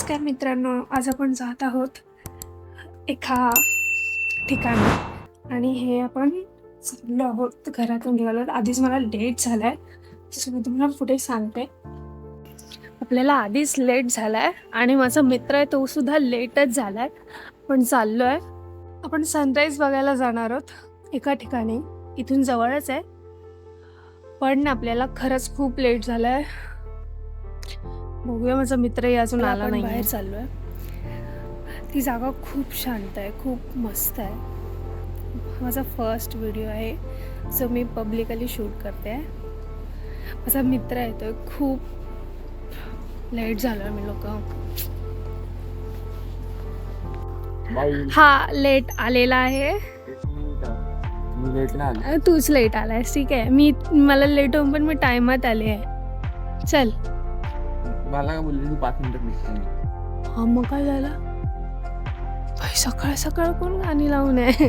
नमस्कार मित्रांनो, आज आपण जात आहोत एका ठिकाणी आणि हे आपण चाललो आहोत घरातून निघालो. आधीच मला लेट झालाय, तसं मी तुम्हाला पुढे सांगते. आपल्याला आधीच लेट झालाय आणि माझा मित्र आहे तो सुद्धा लेटच झालाय. पण चाललोय आपण सनराईज बघायला जाणार आहोत एका ठिकाणी, इथून जवळच आहे. पण आपल्याला खरंच खूप लेट झालाय. बघूया, माझा मित्रही अजून आला नाही. बाहेर चाललोय. ती जागा खूप शांत आहे, खूप मस्त आहे. माझा फर्स्ट व्हिडिओ आहे जो मी पब्लिकली शूट करते आहे. माझा मित्र येतोय, खूप लेट झालोय मी लोक. हा लेट आलेला आहे. तूच लेट आलायस, ठीक आहे. मला लेट होऊन पण मी टायमात आले आहे. चल. मला काय बोलली, 5 मिनिटं निघतो. हा मग काय झालं? सकाळ सकाळ कोण गाणी लावून आहे?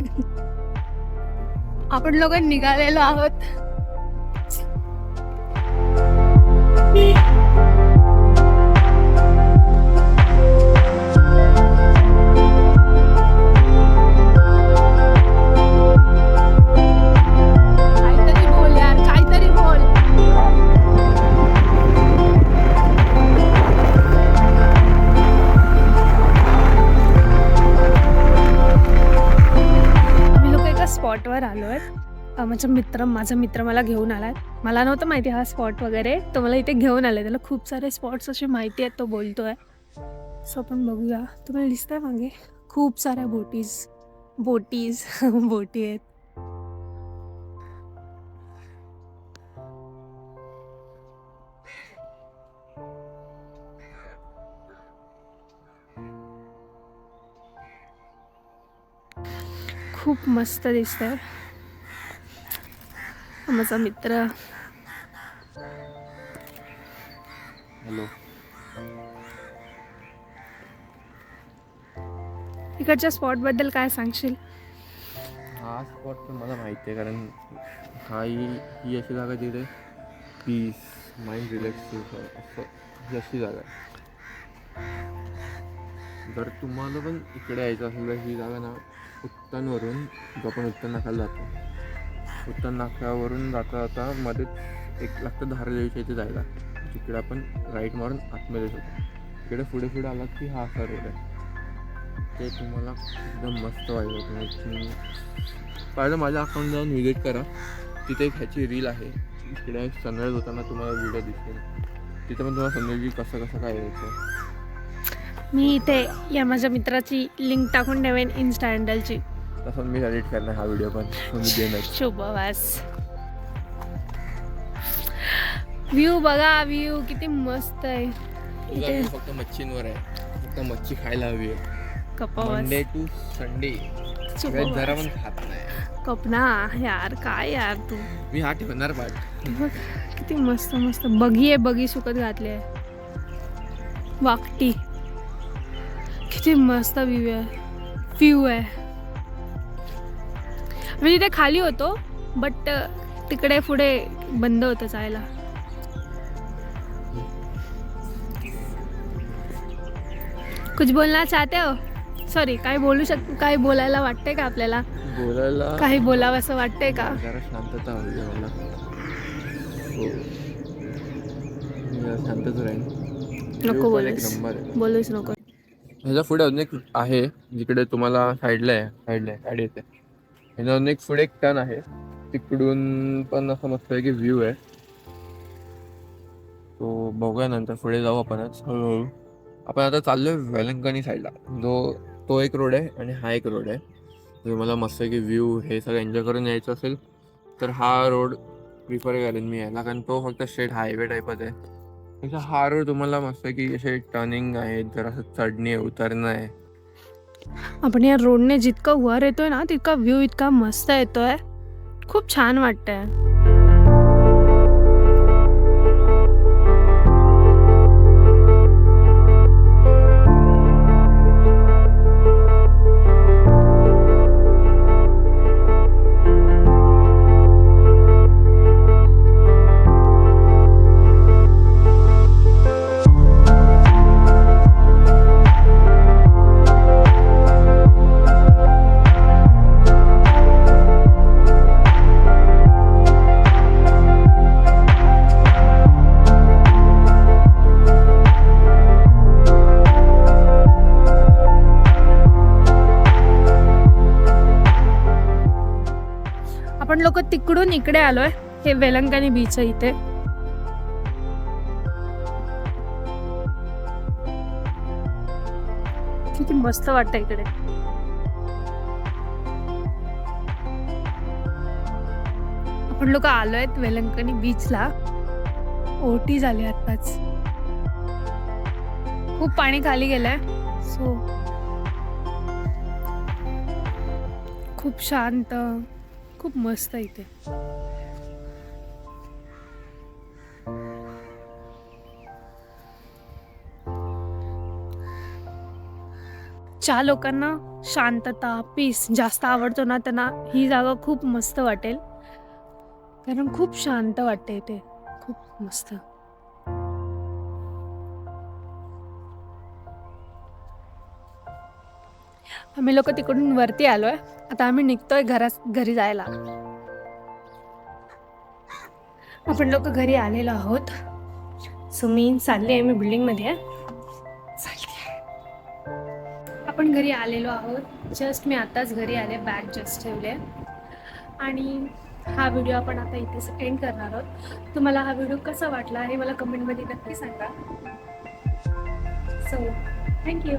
आपण लोक निघालेलो आहोत. काहीतरी बोल यार, काहीतरी बोल. स्पॉटवर आलो आहे. माझा मित्र मला घेऊन आलाय. मला नव्हतं माहिती हा स्पॉट वगैरे, तो मला इथे घेऊन आलाय. त्याला खूप सारे स्पॉट्स असे माहिती आहेत, तो बोलतोय. सो आपण बघूया. तुम्हाला दिसतंय मागे खूप साऱ्या बोटी आहेत. खूप मस्त दिसतंय. माझा मित्र. हॅलो. इकडच्या स्पॉट बद्दल काय सांगशील? हा स्पॉट पण मला माहिती आहे, कारण ही अशी जागा जिथे पीस, माइंड रिलॅक्स असं, ही अशी जागा आहे. जर तुम्हाला पण इकडे यायचं असेल तर ही जागा ना, उत्तनवरून जो आपण उत्तन नाक्याला जातो, उत्तन नाक्यावरून जाता मध्येच एक लागतं धारादेवीच्या इथे जायला. तिकडे आपण राईट मारून आतमध्ये जातो. तिकडे पुढे आलात की हा असा रोड आहे. ते तुम्हाला एकदम मस्त वाटलं. तुम्ही पाहिलं माझ्या अकाउंट जाऊन व्हिजिट करा. तिथे एक ह्याची रील आहे. इकडे सनराईज होताना तुम्हाला व्हिडिओ दिसेल. तिथे पण तुम्हाला समजेल की कसं काय यायचं. मी इथे या माझ्या मित्राची लिंक टाकून ठेवेन इन्स्टा हँडलची. तसं मी एडिट करणार हा व्हिडिओ पण शुभवास. व्ह्यू बघा, व्ह्यू किती मस्त आहे. इथे फक्त मच्छींवर आहे, फक्त मच्छी खायला हवी आहे. मंडे टू संडे जरा पण खात नाही. कपना यार, काय यार तू. मी हा ठेवणार पाठ. किती मस्त मस्त बगी आहे. बगी सुकत घातली आहे. वाकटी. किती मस्त व्ह्यू आहे. मी तिथे खाली होतो, बट तिकडे पुढे बंद होतं जायला. कुछ बोलना चाहते हो? सॉरी, काय बोलायला वाटतंय का आपल्याला? काही बोलावं असं वाटतंय का? जरा शांतता हवी मला. शांतच राहील. नको बोलूच नको. ह्याच्या पुढे अजून एक आहे, जिकडे तुम्हाला साईडला गाडी येते. ह्याच्या अजून एक पुढे एक टर्न आहे, तिकडून पण असं मस्त आहे की व्ह्यू आहे. तो बघूया, नंतर पुढे जाऊ आपणच हळूहळू. आपण आता चाललोय वेलंकणी साईडला. तो एक रोड आहे आणि हा एक रोड आहे. जर मला मस्त आहे की व्ह्यू हे सगळं एन्जॉय करून यायचं असेल तर हा रोड प्रिफर करेन मी यायला, कारण तो फक्त स्ट्रेट हायवे टाईपच आहे. हा रोड तुम्हाला मस्त आहे की असे टर्निंग आहे, जरासं चढणे उतरणं आहे. आपण या रोडने जितकं वर येतोय ना, तितका व्ह्यू इतका मस्त येतोय. खूप छान वाटतंय. लोक तिकडून इकडे आलोय. हे वेलंकणी बीच आहे इथे. किती मस्त वाटतं इकडे. आपण लोक आलोय वेलंकणी बीचला. ओटी झाली आताच. खूप पाणी खाली गेलंय. सो खूप शांत, खूप मस्त इथे. ज्या लोकांना शांतता, पीस जास्त आवडतो ना, त्यांना ही जागा खूप मस्त वाटेल. कारण खूप शांत वाटते इथे. खूप मस्त. आम्ही लोक तिकडून वरती आलोय. आता आम्ही निघतोय घरी जायला. आपण लोक घरी आलेलो आहोत. सो मी चालले आहे. मी बिल्डिंग मध्ये आहे. आपण घरी आलेलो आहोत. जस्ट मी आताच घरी आले. बॅग जस्ट ठेवले आणि हा व्हिडिओ आपण आता इथेच एंड करणार आहोत. तुम्हाला हा व्हिडिओ कसा वाटला हे मला कमेंटमध्ये नक्की सांगा. So thank you.